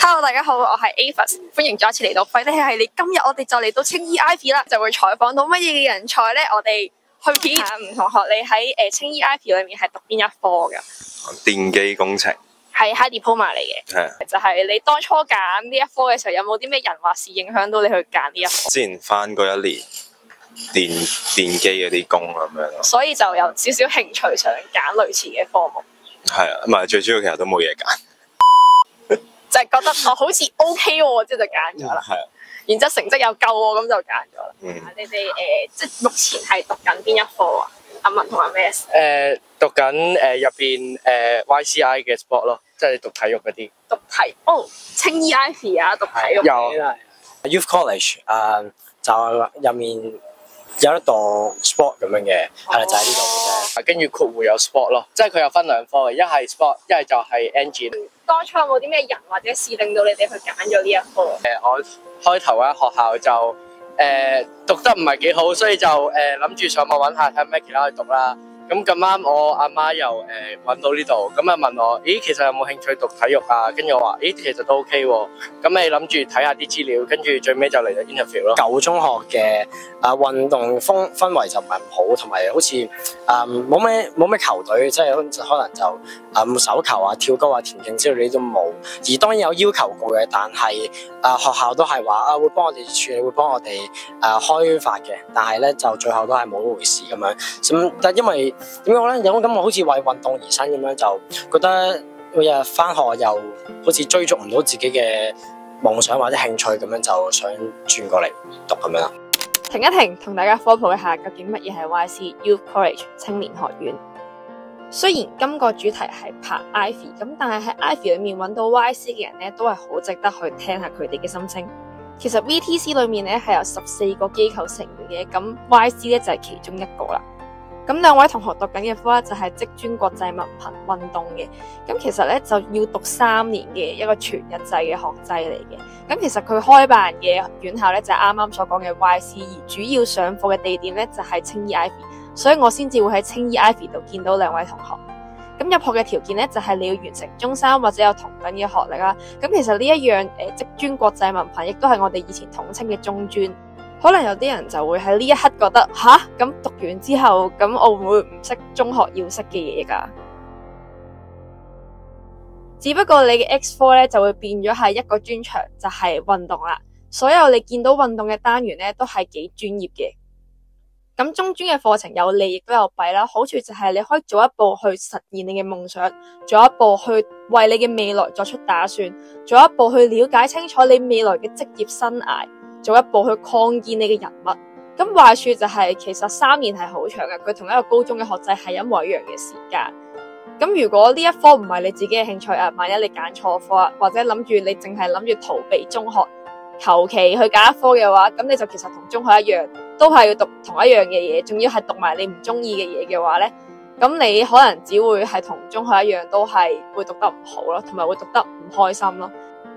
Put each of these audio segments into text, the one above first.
Hello， 大家好，我係 Avis， 歡迎再一次嚟到廢的系列。今日我哋就嚟到青衣 Ivy 啦，就會採訪到乜嘢嘅人才咧？我哋去片下唔同學，你喺青衣 Ivy 裏面係讀邊一科㗎？電機工程係 High Diploma 嚟嘅，係就係你當初揀呢一科嘅時候，有冇啲咩人或事影響到你去揀呢一科？之前返過一年電機嗰啲工咁樣咯，所以就有少少興趣想揀類似嘅科目。係啊，唔係最主要其實都冇嘢揀，就係覺得好似 OK 喎，之後就揀咗啦。係啊，然之後成績又夠喎，咁就揀咗啦。嗯，你哋即係目前係讀緊邊一科啊？阿文同阿 Max 讀緊入邊YCI 嘅 sport 咯，即係讀體育嗰啲。讀體哦，青衣 Ivy 啊，讀體育有 Youth College 就入面有得讀 sport 咁樣嘅，係啦，就喺呢度嘅啫。跟住括弧有 sport 咯，即係佢有分兩科嘅，一係 sport，一係就係 engine。當初有冇啲咩人或者事令到你哋去揀咗呢一科？我開頭喺學校就讀得唔係幾好，所以就諗住上網揾下睇咩其他去讀啦。咁咁啱我阿媽又揾到呢度，咁啊問我，咦其實有冇興趣讀體育啊？跟住我話，咦其實都 OK 喎。咁你諗住睇下啲資料，跟住最尾就嚟咗 interview 咯。舊中學嘅運動氛圍就唔係唔好，同埋好似冇咩球隊，即係可能就手球啊、跳高啊、田徑之類啲都冇。而當然有要求過嘅，但係學校都係話會幫我哋處理，會幫我哋開發嘅。但係咧就最後都係冇一回事咁樣。咁但因為點講咧？有種感覺好似為運動而生咁樣，就覺得每日返學又好似追逐唔到自己嘅夢想或者興趣咁樣，就想轉過嚟讀咁樣啦。停一停，同大家科普一下，究竟乜嘢係 YC Youth College 青年學院？雖然今個主題係拍 Ivy， 咁但係喺 Ivy 裏面揾到 YC 嘅人咧，都係好值得去聽下佢哋嘅心聲。其實 VTC 裏面咧係有14個機構成員嘅，咁 YC 咧就係其中一個啦。咁兩位同學讀緊嘅科咧就係職專國際文憑運動嘅，咁其實咧就要讀3年嘅一個全日制嘅學制嚟嘅。咁其實佢開辦嘅院校咧就係啱啱所講嘅 YC， 而主要上課嘅地點咧就係青衣 Ivy， 所以我先至會喺青衣 Ivy 度見到兩位同學。咁入學嘅條件咧就係你要完成中三或者有同等嘅學歷啦。咁其實呢一樣職專國際文憑亦都係我哋以前統稱嘅中專。可能有啲人就會喺呢一刻覺得吓，咁讀完之後，咁我會唔識中學要識嘅嘢㗎？只不過你嘅 X 科咧就會變咗係一個專長，就係運動啦。所有你見到運動嘅單元咧都係幾專業嘅。咁中專嘅課程有利亦都有弊啦。好處就係你可以早一步去實現你嘅夢想，早一步去為你嘅未來作出打算，早一步去了解清楚你未來嘅職業生涯。做一步去擴建你嘅人物，咁壞處就係其實3年係好長嘅，佢同一個高中嘅學制係一模一樣嘅時間。咁如果呢一科唔係你自己嘅興趣啊，萬一你揀錯科啊，或者諗住你淨係諗住逃避中學，求其去揀一科嘅話，咁你就其實同中學一樣，都係要讀同一樣嘅嘢，仲要係讀埋你唔中意嘅嘢嘅話咧，咁你可能只會係同中學一樣，都係會讀得唔好咯，同埋會讀得唔開心咯。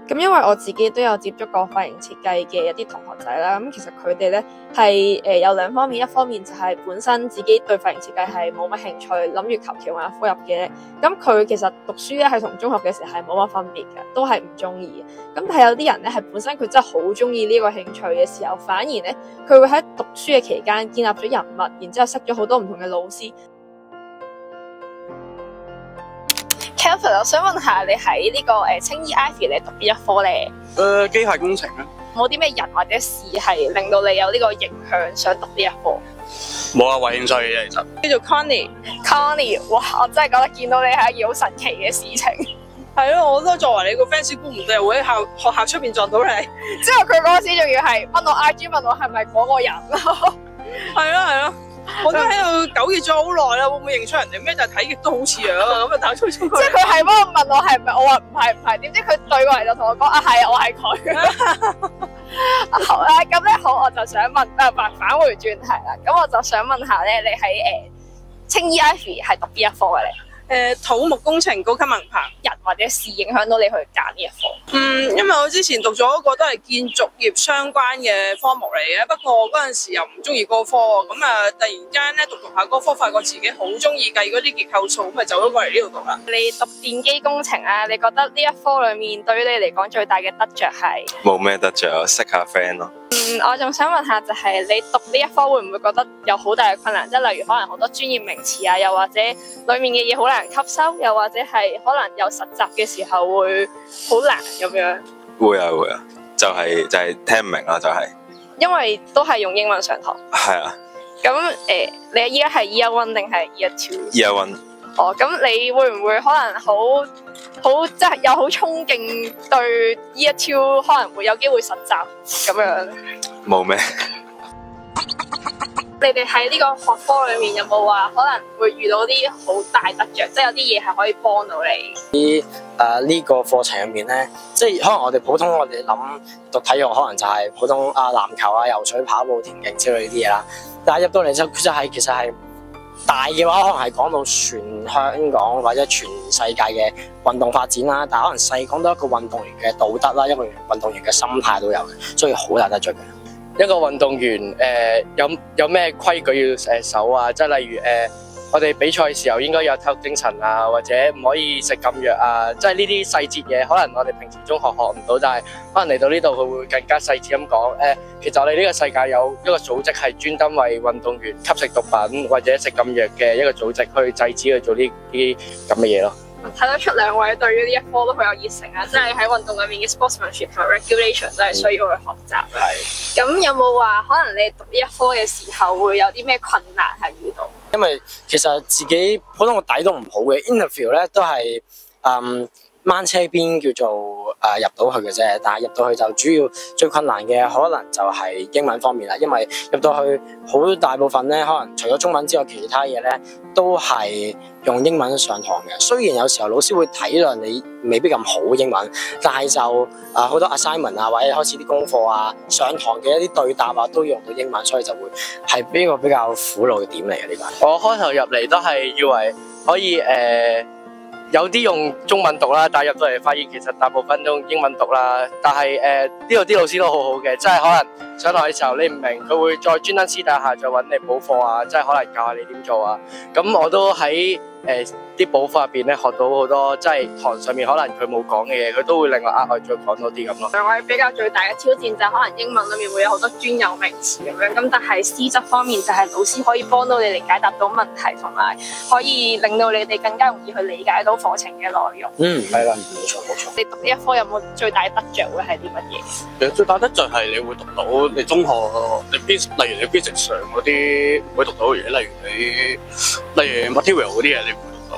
咁因為我自己都有接觸過髮型設計嘅一啲同學仔啦，咁其實佢哋咧係有兩方面，一方面就係本身自己對髮型設計係冇乜興趣，諗住求其揾科入嘅，咁佢其實讀書咧係同中學嘅時候係冇乜分別嘅，都係唔中意嘅。咁但係有啲人咧係本身佢真係好中意呢個興趣嘅時候，反而咧佢會喺讀書嘅期間建立咗人脈，然之後識咗好多唔同嘅老師。Kelvin， 我想問下你喺呢個青衣 Ivy 你讀邊一科咧？機械工程啊。冇啲咩人或者事係令到你有呢個影響想讀呢一科？冇啊，為興趣嘅其實。叫做 Connie，哇！我真係覺得見到你係一件好神奇嘅事情。係咯，我都作為你個 fans，估唔到會喺學校出邊撞到你。之後佢嗰時仲要係問我 IG， 問我係咪嗰個人咯。係咯。我都喺度糾結咗好耐啦，會唔會認出人哋咩？但係睇極都好似樣啊，咁啊打出去。即係佢係幫我問我係咪，我話唔係，點知佢對過嚟就同我講啊係，我係佢。好啦，咁咧好，我就想問返回轉題啦。咁我就想問下咧，你喺青衣 Ivy 係讀邊一科嘅咧？土木工程高級文憑。人或者事影響到你去揀呢一科？因因為我之前讀咗嗰個都係建築業相關嘅科目嚟嘅，不過我嗰陣時又唔中意嗰科喎，咁啊突然間咧讀下嗰科，發覺自己好中意計嗰啲結構數，咁咪走咗過嚟呢度讀啦。你讀電機工程啊，你覺得呢一科裡面對於你嚟講最大嘅得着係？冇咩得着，識下 friend 咯。我仲想問下，就係你讀呢一科會唔會覺得有好大嘅困難？即係例如可能好多專業名詞啊，又或者裡面嘅嘢好難吸收，又或者係可能有實習嘅時候會好難咁樣。會啊，就係聽唔明啦，就係。因為都係用英文上堂。係啊。咁你依家係 Year One 定係 Year Two？Year One。哦，咁你會唔會可能好即係有好衝勁對 Year Two 可能會有機會實習咁樣？冇咩。你哋喺呢個學科裏面有冇話可能會遇到啲好大得着，即係有啲嘢係可以幫到你？呢個課程入面咧，即係可能我哋普通我哋諗讀體育，可能就係普通籃球啊、游水、跑步、田徑之類呢啲嘢啦。但係入到嚟就佢就係其實係大嘅話，可能係講到全香港或者全世界嘅運動發展啦。但係可能細講到一個運動員嘅道德啦，一個運動員嘅心態都有嘅，所以好大得着嘅。一個運動員有咩規矩要守啊？即係例如我哋比賽嘅時候應該有體育精神啊，或者唔可以食禁藥啊。即係呢啲細節嘢，可能我哋平時中學學唔到，但係可能嚟到呢度佢會更加細緻咁講。其實我哋呢個世界有一個組織係專登為運動員吸食毒品或者食禁藥嘅一個組織去制止佢做呢啲咁嘅嘢咯。睇得出兩位對於呢一科都好有熱誠啊！即係喺運動裏面嘅 sportsmanship 同 regulation 都係需要去學習。係。咁有冇話可能你讀呢一科嘅時候會有啲咩困難係遇到？因為其實自己普通個底都唔好嘅 interview 咧，都係掹車邊叫做入到去嘅啫，但係入到去就主要最困難嘅可能就係英文方面啦，因為入到去好大部分咧，可能除咗中文之外，其他嘢咧都係用英文上堂嘅。雖然有時候老師會體諒你未必咁好英文，但係就好多 assignment 啊，或者開始啲功課啊，上堂嘅一啲對答啊，都要用到英文，所以就會係呢個比較苦惱嘅點嚟嘅呢個。我開頭入嚟都係以為可以有啲用中文讀啦，但係入到嚟發現其實大部分都用英文讀啦。但係呢度啲老師都好好嘅，即係可能上堂嘅時候你唔明，佢會再專登私底下再揾你補課啊，即係可能教下你點做啊。咁我都喺啲補課入邊咧學到好多，即係堂上面可能佢冇講嘅嘢，佢都會令我額外再講多啲咁咯。兩位比較最大嘅挑戰就係可能英文裏面會有好多專有名詞咁樣，咁但係師質方面就係老師可以幫到你哋解答到問題，同埋可以令到你哋更加容易去理解到課程嘅內容。係啦，冇錯冇錯。你讀呢一科有冇最大得着會係啲乜嘢？其實最大得着係你會讀到你中學例如你 physics 上嗰啲唔會讀到嘅嘢，例如 material 嗰啲嘢你唔會讀到。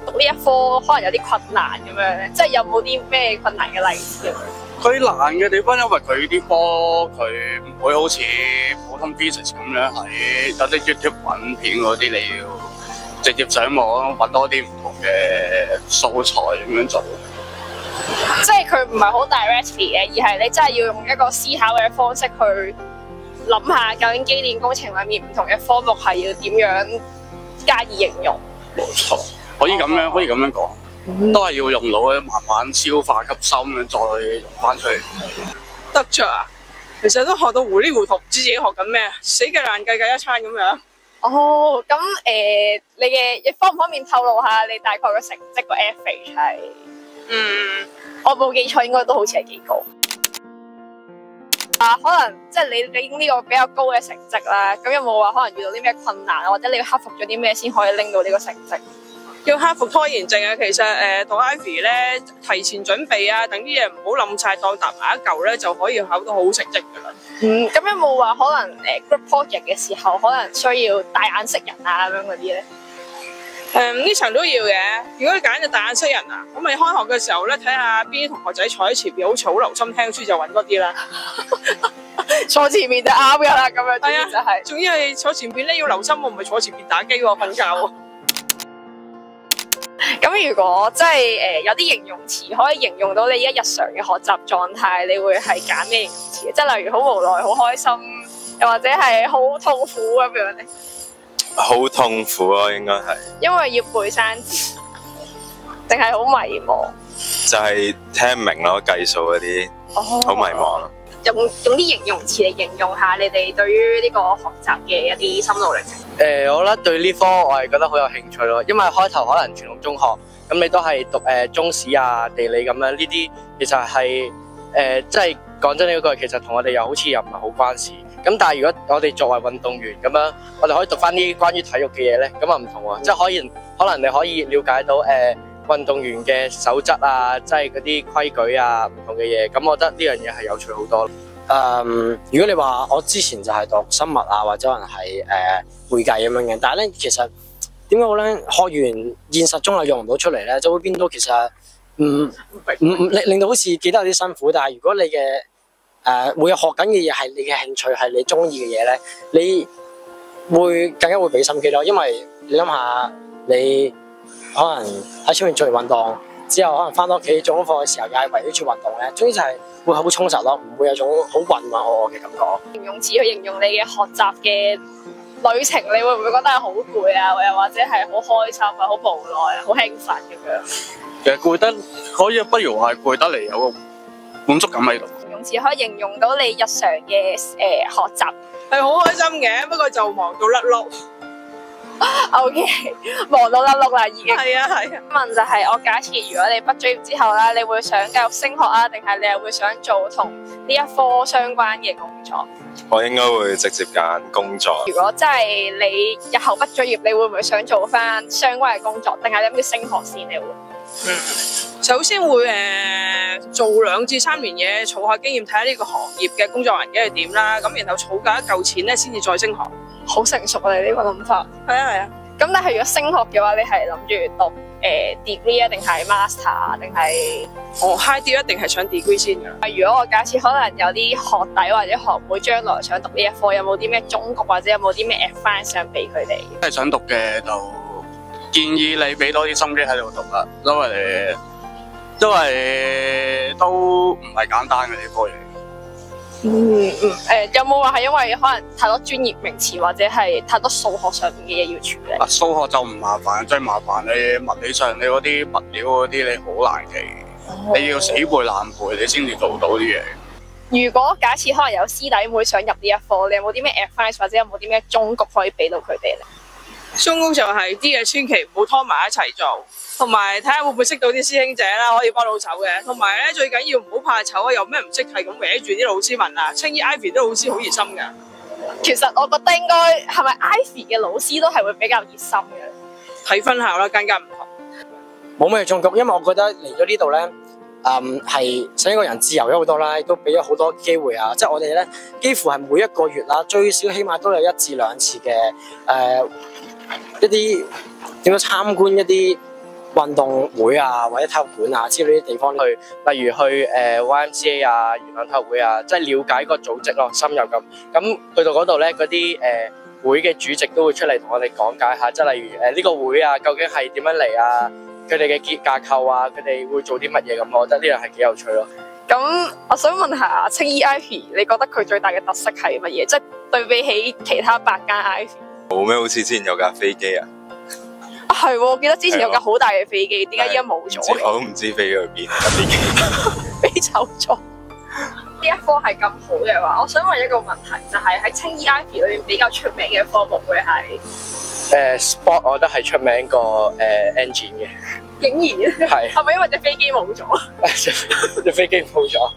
讀呢一科可能有啲困難咁樣咧，即係有冇啲咩困難嘅例子？佢難嘅地方，因為佢啲科佢唔會好似普通 physics 咁樣喺有啲 YouTube 揾片嗰啲，你要直接上網揾多啲唔同嘅素材咁樣做。即係佢唔係好 directly 嘅，而係你真係要用一個思考嘅方式去諗下，究竟機電工程裏面唔同嘅科目係要點樣加以形容。冇錯，可以咁樣講，都係要用腦咧，慢慢消化吸收咁樣再用翻出嚟。得着啊！其實都學到糊里糊塗，唔知自己學緊咩，死計爛計計一餐咁樣。哦，咁你嘅方唔方便透露下你大概個成績個 average 係？我冇記錯，應該都好似係幾高。可能即係你已經呢個比較高嘅成績啦，咁有冇話可能遇到啲咩困難，或者你要克服咗啲咩先可以拎到呢個成績？要克服拖延症啊！其實讀 Ivy 咧，提前準備啊，等啲嘢唔好冧晒當搭埋一嚿咧，就可以考到好成績噶啦。咁有冇話可能group project 嘅時候，可能需要大眼識人啊咁樣嗰啲咧？呢層都要嘅。如果你揀隻大眼識人啊，咁你開學嘅時候咧，睇下邊啲同學仔坐喺前邊，好似好留心聽書，就揾多啲啦。坐前面就啱噶啦，咁樣係啊，就係。仲要係坐前邊咧，要留心，我唔係坐前邊打機喎，瞓覺喎。咁如果即係有啲形容詞可以形容到你而家日常嘅學習狀態，你會係揀咩形容詞？即係例如好無奈、好開心，又或者係好痛苦咁樣咧？好痛苦啊，應該係。因為要背生字，定係好迷茫？就係聽唔明咯，計數嗰啲好迷茫咯。用啲形容詞嚟形容下你哋對於呢個學習嘅一啲心路歷程。我覺得對呢科我係覺得好有興趣咯，因為開頭可能傳統中學咁你都係讀中史啊、地理咁樣，呢啲其實係即係講真呢句，其實同我哋又好似又唔係好關事。咁但係如果我哋作為運動員咁樣，我哋可以讀翻啲關於體育嘅嘢咧，咁啊唔同喎，即係可能你可以了解到運動員嘅守則啊，即係嗰啲規矩啊，唔同嘅嘢，咁我覺得呢樣嘢係有趣好多。如果你話我之前就係讀生物啊，或者可能係會計咁樣嘅，但係咧其實點解好咧？學完現實中又用唔到出嚟咧，就會變到其實令到好似記得有啲辛苦。但係如果你嘅每日學緊嘅嘢係你嘅興趣，係你中意嘅嘢咧，你會更加會俾心機咯。因為你諗下，你可能喺出面做完運動之後，可能翻到屋企做功課嘅時候，又係圍繞住運動咧，總之就係會好充實咯，唔會有種好渾渾噩噩嘅感覺。形容詞去形容你嘅學習嘅旅程，你會唔會覺得係好攰啊？又或者係好開心啊、好無奈啊、好興奮咁樣？其實攰得可以，不如係攰得嚟有個滿足感喺度。形容詞可以形容到你日常嘅學習。係好開心嘅，不過就忙到甩碌。OK， 忙到甩碌啦已經。係啊係啊。問就係我假設如果你畢咗業之後啦，你會想繼續升學啊，定係你係會想做同呢一科相關嘅工作？我應該會直接揀工作。如果真係你日後畢咗業，你會唔會想做翻相關嘅工作，定係諗住升學先？你會？首先會做2至3年嘢，儲下經驗，睇下呢個行業嘅工作環境係點啦。咁然後儲夠一嚿錢咧，先至再升學。好成熟啊！你呢個諗法。係啊係啊。咁但係如果升學嘅話，你係諗住讀degree 啊，定係 master 啊，定係high 啲一定係上 degree 先㗎啦。如果我假設可能有啲學弟或者學妹將來想讀呢一科，有冇啲咩忠告或者有冇啲咩 advice 想俾佢哋？係想讀嘅就建議你俾多啲心機喺度讀啦，因為都唔係簡單嘅呢科嘢。有冇話係因為可能太多專業名詞或者係太多數學上面嘅嘢要處理？數學就唔麻煩，最麻煩你物理上你嗰啲物料嗰啲你好難記，你要死背爛背你先至做到啲嘢。如果假設可能有師弟妹想入呢一科，你有冇啲咩 advice 或者有冇啲咩忠告可以俾到佢哋咧？中工就係啲嘢千祈唔好拖埋一齊做，同埋睇下會唔會識到啲師兄姐啦，可以幫到手嘅。同埋咧最緊要唔好怕醜啊，有咩唔識係咁搲住啲老師問啊。青衣 Ivy 啲老師好熱心㗎。其實我覺得應該係咪 Ivy 嘅老師都係會比較熱心嘅？睇分校啦，間間唔同。冇咩忠告，因為我覺得嚟咗呢度咧，係使一個人自由咗好多啦，亦都俾咗好多機會啊！即係我哋咧，幾乎係每一個月啦，最少起碼都有1至2次嘅一啲點樣參觀一啲運動會啊，或者體育館啊之類啲地方去，例如去YMCA 啊、元朗體育會啊，即係了解個組織咯，深入咁。咁去到嗰度咧，嗰啲會嘅主席都會出嚟同我哋講解下，即係例如呢個會啊，究竟係點樣嚟啊？佢哋嘅架構啊，佢哋會做啲乜嘢咁？我覺得呢樣係幾有趣咯。咁我想問下青衣 Ivy， 你覺得佢最大嘅特色係乜嘢？即係對比起其他8間 Ivy。冇咩？好似之前有架飛機啊！係喎，我記得之前有架好大嘅飛機，點解依家冇咗？我都唔知飛咗去邊架飛機，飛走咗。呢一科係咁好嘅話，我想問一個問題，就係喺青衣 Ivy 裏面比較出名嘅科目會係sport， 我覺得係出名過engine 嘅。竟然係咪因為隻飛機冇咗？隻飛機冇咗。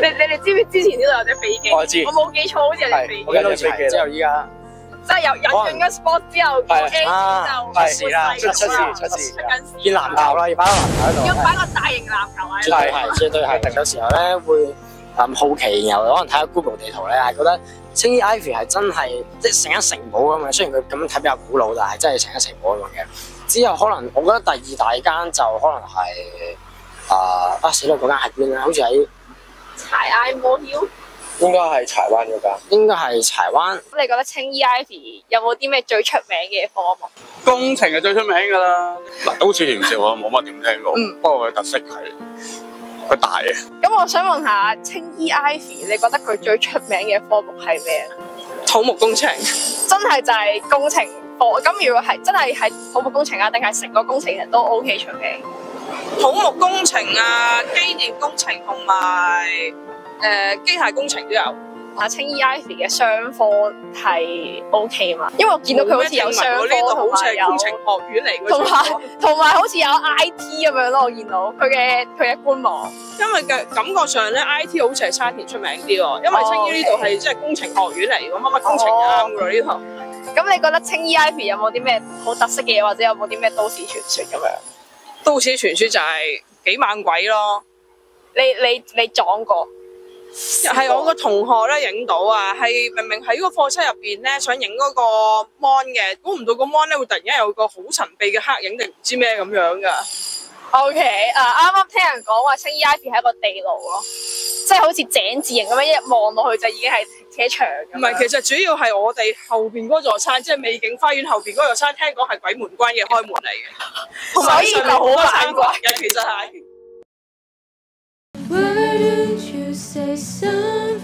你哋知唔知之前呢度有隻飛機？我知。我冇記錯，好似有隻飛機。我記得好似之後依家。即係引進咗 sport 之後，個 A 就出事，見籃球啦，要擺個籃球喺度。要擺個大型籃球喺度。絕對係。有時候咧會好奇，然後可能睇下 Google 地圖咧，係覺得青衣 Ivy 係真係即係成間城堡咁嘅。雖然佢咁樣睇比較古老，但係真係成間城堡咁樣嘅。之後可能我覺得第2大間就可能係死啦！嗰間係邊咧？好似喺柴艾摩曉。應該係柴灣嗰間。應該係柴灣。咁你覺得青衣 Ivy 有冇啲咩最出名嘅科目？工程係最出名㗎啦。嗱，都市傳說我冇乜點聽過，不過佢特色係佢大嘅。咁我想問下青衣 Ivy， 你覺得佢最出名嘅科目係咩？土木工程。真係就係工程科。咁如果係真係土木工程啊，定係成個工程其實都 OK 出名？土木工程啊、機電工程同埋機械工程都有。青衣 Ivy 嘅商科係 OK 嘛？因為我見到佢好似有商科呢度好似係同埋有工程學院嚟嘅，同埋好似有 IT 咁樣咯。我見到佢嘅官網，因為嘅感覺上咧 IT 好似係沙田出名啲喎，因為青衣呢度係即係工程學院嚟嘅，乜工程啱㗎呢度。咁你覺得青衣 Ivy 有冇啲咩好特色嘅嘢，或者有冇啲咩都市傳說咁樣？都市傳說就係幾猛鬼咯。你撞過？係我個同學咧影到啊，係明明喺個課室入邊咧想影嗰個 mon 嘅，估唔到個 mon 咧會突然間有個好神秘嘅黑影定唔知咩咁樣噶。OK，啱啱聽人講話青衣 Ivy 係一個地牢咯，即係好似井字形咁樣，一望落去就已經係停車場。唔係，其實主要係我哋後邊嗰座山，即係美景花園後邊嗰座山，聽講係鬼門關嘅開門嚟嘅，所以就好猛鬼嘅，其實係。Why don't you say something?